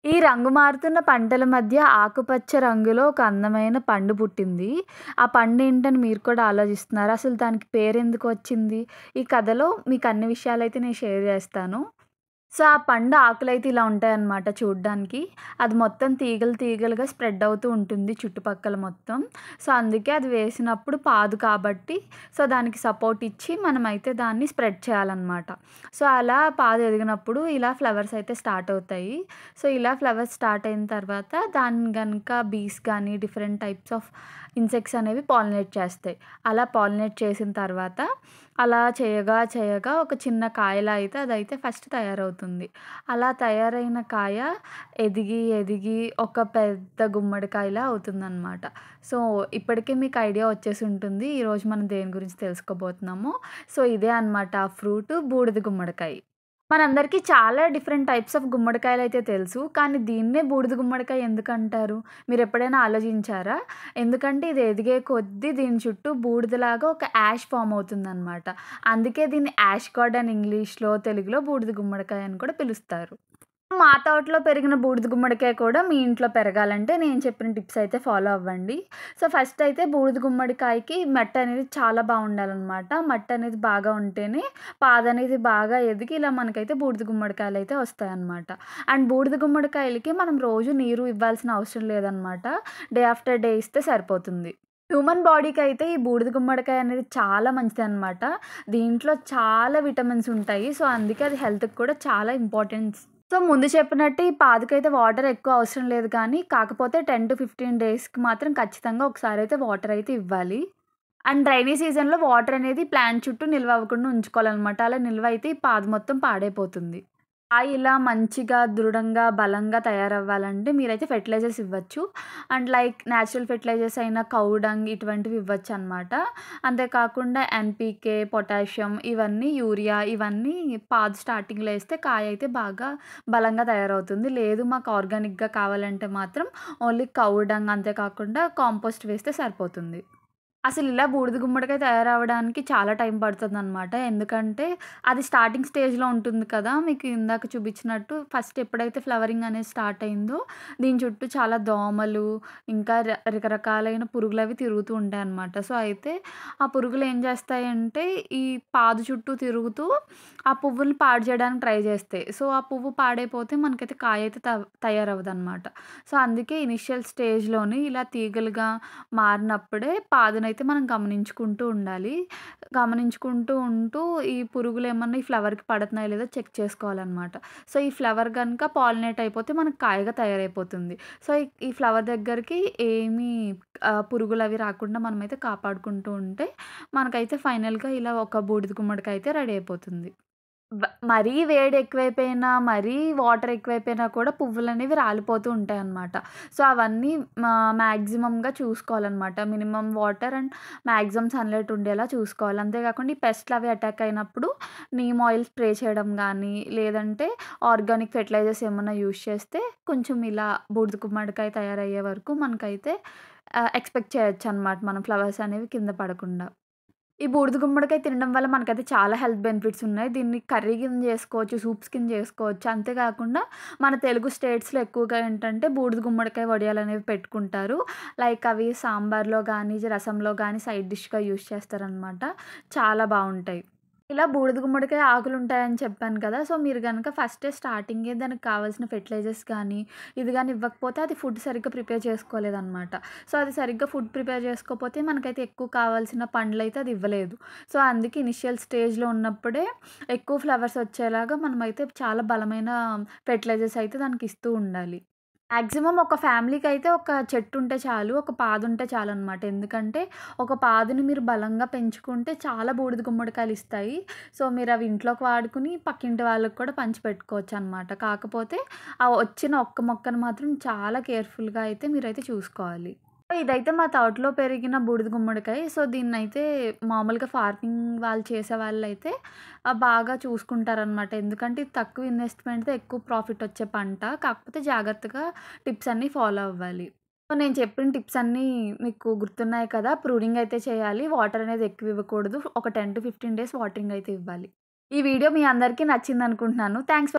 ఈ రంగు మారుతున్న పంటల మధ్య ఆకుపచ్చ రంగులో ఒక అందమైన పండు పుట్టింది. ఆ పండేంటని మీరు కూడా ఆలోచిస్తున్నారా? అసలు దానికి పేరెందుకు వచ్చింది? ఈ కథలో మీకు అన్ని విషయాలైతే నేను షేర్ చేస్తాను. సో, ఆ పండు ఆకులైతే ఇలా ఉంటాయన్నమాట చూడ్డానికి. అది మొత్తం తీగలు తీగలుగా స్ప్రెడ్ అవుతూ ఉంటుంది చుట్టుపక్కల మొత్తం. సో, అందుకే అది వేసినప్పుడు పాదు కాబట్టి, సో, దానికి సపోర్ట్ ఇచ్చి మనమైతే దాన్ని స్ప్రెడ్ చేయాలన్నమాట. సో, అలా పాదు ఎదిగినప్పుడు ఇలా ఫ్లవర్స్ అయితే స్టార్ట్ అవుతాయి. సో, ఇలా ఫ్లవర్స్ స్టార్ట్ అయిన తర్వాత దాన్ని గనక బీస్ గానీ, డిఫరెంట్ టైప్స్ ఆఫ్ ఇన్సెక్ట్స్ అనేవి పాలినేట్ చేస్తాయి. అలా పాలినేట్ చేసిన తర్వాత అలా చేయగా, చేయగా ఒక చిన్న కాయలా అయితే అదైతే ఫస్ట్ తయారవుతుంది. అలా తయారైన కాయ ఎదిగి, ఎదిగి ఒక పెద్ద గుమ్మడికాయలా అవుతుందనమాట. సో, ఇప్పటికే మీకు ఐడియా వచ్చేసుంటుంది. ఈరోజు మనం దేని గురించి తెలుసుకోబోతున్నామో. సో, ఇదే అనమాట ఆ ఫ్రూట్ బూడిద గుమ్మడికాయ. మనందరికీ చాలా డిఫరెంట్ టైప్స్ ఆఫ్ గుమ్మడికాయలైతే తెలుసు. కానీ దీన్నే బూడిద గుమ్మడికాయ ఎందుకంటారు? మీరెప్పుడైనా ఆలోచించారా? ఎందుకంటే ఇది ఎదిగే కొద్దీ దీని చుట్టూ బూడిదలాగా ఒక యాష్ ఫార్మ్ అవుతుందనమాట. అందుకే దీన్ని యాష్ గార్డ్ అని ఇంగ్లీష్‌లో, తెలుగులో బూడిద గుమ్మడికాయ అని కూడా పిలుస్తారు. మా తోటలో పెరిగిన బూడిద గుమ్మడికాయ కూడా మీ ఇంట్లో పెరగాలంటే నేను చెప్పిన టిప్స్ అయితే ఫాలో అవ్వండి. సో, ఫస్ట్ అయితే బూడిద గుమ్మడికాయకి మట్టి అనేది చాలా బాగుండాలనమాట. మట్టి అనేది బాగా ఉంటేనే పాదనేది బాగా ఎదిగి ఇలా మనకైతే బూడిద గుమ్మడికాయలైతే వస్తాయన్నమాట. అండ్ బూడిద గుమ్మడికాయలకి మనం రోజు నీరు ఇవ్వాల్సిన అవసరం లేదనమాట. డే ఆఫ్టర్ డే ఇస్తే సరిపోతుంది. హ్యూమన్ బాడీకైతే ఈ బూడిద గుమ్మడికాయ అనేది చాలా మంచిదనమాట. దీంట్లో చాలా విటమిన్స్ ఉంటాయి. సో, అందుకే అది హెల్త్‌కి కూడా చాలా ఇంపార్టెన్స్. సో, ముందు చెప్పినట్టు ఈ పాదుకైతే వాటర్ ఎక్కువ అవసరం లేదు కానీ, కాకపోతే 10-15 డేస్‌కి మాత్రం ఖచ్చితంగా ఒకసారైతే వాటర్ అయితే ఇవ్వాలి. అండ్ రైనీ సీజన్‌లో వాటర్ అనేది ప్లాంట్ చుట్టూ నిల్వ అవ్వకుండా ఉంచుకోవాలనమాట. అలా నిల్వ అయితే ఈ పాదు మొత్తం పాడైపోతుంది. ఇలా మంచిగా, దృఢంగా, బలంగా తయారవ్వాలంటే మీరైతే ఫెర్టిలైజర్స్ ఇవ్వచ్చు. అండ్ లైక్ నేచురల్ ఫెర్టిలైజర్స్ అయిన కౌ డంగ్ ఇటువంటివి ఇవ్వచ్చనమాట. అంతేకాకుండా ఎన్‌పీకే, పొటాషియం ఇవన్నీ యూరియా ఇవన్నీ పాదు స్టార్టింగ్‌లో ఏస్తే కాయ అయితే బాగా బలంగా తయారవుతుంది. లేదు మాకు ఆర్గానిక్‌గా కావాలంటే మాత్రం ఓన్లీ కౌ డంగ్ అంతేకాకుండా కాంపోస్ట్ వేస్తే సరిపోతుంది. అసలిలా బూడిద గుమ్మడికాయ తయారవ్వడానికి చాలా టైం పడుతుందనమాట. ఎందుకంటే, అది స్టార్టింగ్ స్టేజ్‌లో ఉంటుంది కదా! మీకు ఇందాక చూపించినట్టు ఫస్ట్ ఎప్పుడైతే ఫ్లవరింగ్ అనేది స్టార్ట్ అయిందో, దీని చుట్టూ చాలా దోమలు, ఇంకా రకరకాలైన పురుగులవి తిరుగుతూ ఉంటాయనమాట. సో, అయితే ఆ పురుగులు ఏం చేస్తాయంటే, ఈ పాదు చుట్టూ తిరుగుతూ ఆ పువ్వుల్ని పాడు చేయడానికి ట్రై చేస్తాయి. సో, ఆ పువ్వు పాడైపోతే మనకైతే కాయ అయితే తయారవ్వదనమాట. సో, అందుకే ఇనిషియల్ స్టేజ్‌లోనే ఇలా తీగలుగా మారినప్పుడే పాదునైతే మనం గమనించుకుంటూ ఉండాలి. గమనించుకుంటూ ఉంటూ ఈ పురుగులేమన్నా ఈ ఫ్లవర్‌కి పడుతున్నాయో లేదో చెక్ చేసుకోవాలనమాట. సో, ఈ ఫ్లవర్ గనక పాలినేట్ అయిపోతే మనకు కాయగా తయారైపోతుంది. సో, ఈ ఫ్లవర్ దగ్గరికి ఏమీ పురుగులవి రాకుండా మనమైతే కాపాడుకుంటూ ఉంటే మనకైతే ఫైనల్‌గా ఇలా ఒక బూడిద గుమ్మడికాయ అయితే రెడీ అయిపోతుంది. మరీ వేడి ఎక్కువైపోయినా, మరీ వాటర్ ఎక్కువైపోయినా కూడా పువ్వులనేవి రాలిపోతూ ఉంటాయన్నమాట. సో, అవన్నీ మాక్సిమమ్‌గా చూసుకోవాలన్నమాట. Minimum water and maximum sunlight ఉండేలా చూసుకోవాలి. అంతేకాకుండా ఈ పెస్ట్‌లవి అటాక్ అయినప్పుడు నీమ్ ఆయిల్ స్ప్రే చేయడం గానీ, లేదంటే ఆర్గానిక్ ఫెర్టిలైజర్స్ ఏమన్నా యూజ్ చేస్తే కొంచెం ఇలా బూడిద గుమ్మడికాయ తయారయ్యే వరకు మనకైతే ఎక్స్‌పెక్ట్ చేయొచ్చన్నమాట మనం ఫ్లవర్స్ అనేవి కింద పడకుండా. ఈ బూడిద గుమ్మడికాయ తినడం వల్ల మనకైతే చాలా హెల్త్ బెనిఫిట్స్ ఉన్నాయి. దీన్ని కర్రీ కింద చేసుకోవచ్చు, సూప్స్ కింద చేసుకోవచ్చు. అంతేకాకుండా మన తెలుగు స్టేట్స్‌లో ఎక్కువగా ఏంటంటే బూడిద గుమ్మడికాయ వడియాలనేవి పెట్టుకుంటారు. లైక్ అవి సాంబార్‌లో గానీ, రసంలో గానీ సైడ్ డిష్‌గా యూజ్ చేస్తారనమాట. చాలా బావుంటాయి. ఇలా బూడిద గుమ్మడికాయ ఆకులుంటాయని చెప్పాను కదా! సో, మీరు గనక ఫస్టే స్టార్టింగే దానికి కావాల్సిన ఫెర్టిలైజర్స్ గానీ, ఇది గానీ ఇవ్వకపోతే అది ఫుడ్ సరిగ్గా ప్రిపేర్ చేసుకోలేదనమాట. సో, అది సరిగ్గా ఫుడ్ ప్రిపేర్ చేసుకోపోతే మనకైతే ఎక్కువ కావాల్సిన పండ్లయితే అది ఇవ్వలేదు. సో, అందుకే ఇనిషియల్ స్టేజ్‌లో ఉన్నప్పుడే ఎక్కువ ఫ్లవర్స్ వచ్చేలాగా మనమైతే చాలా బలమైన ఫెర్టిలైజర్స్ అయితే దానికి ఇస్తూ ఉండాలి. మాక్సిమం ఒక ఫ్యామిలీకైతే ఒక చెట్టుంటే చాలు. ఒక పాదుంటే చాలనమాట. ఎందుకంటే, ఒక పాదుని మీరు బలంగా పెంచుకుంటే చాలా బూడిద గుమ్మడికాయలిస్తాయి. సో, మీరవి ఇంట్లోకి వాడుకొని, పక్కింటి వాళ్ళకి కూడా పంచిపెట్టుకోవచ్చనమాట. కాకపోతే, ఆ వచ్చిన ఒక్క మొక్కను మాత్రం చాలా కేర్‌ఫుల్‌గా అయితే మీరైతే చూసుకోవాలి. ఇదైతే మా తోటలో పెరిగిన బూడిద గుమ్మడికాయ. సో, దీన్నైతే మామూలుగా ఫార్మింగ్ వాళ్ళు చేసేవాళ్ళైతే బాగా చూసుకుంటారనమాట. ఎందుకంటే ఇది తక్కువ ఇన్వెస్ట్‌మెంట్‌తో ఎక్కువ ప్రాఫిట్ వచ్చే పంట. కాకపోతే జాగ్రత్తగా టిప్స్ అన్నీ ఫాలో అవ్వాలి. సో, నేను చెప్పిన టిప్స్ అన్నీ మీకు గుర్తున్నాయి కదా! ప్రూనింగ్ అయితే చేయాలి. వాటర్ అనేది ఎక్కువ ఇవ్వకూడదు. ఒక 10-15 డేస్ వాటరింగ్ అయితే ఇవ్వాలి. ఈ వీడియో మీ అందరికీ నచ్చిందనుకుంటున్నాను. Thanks for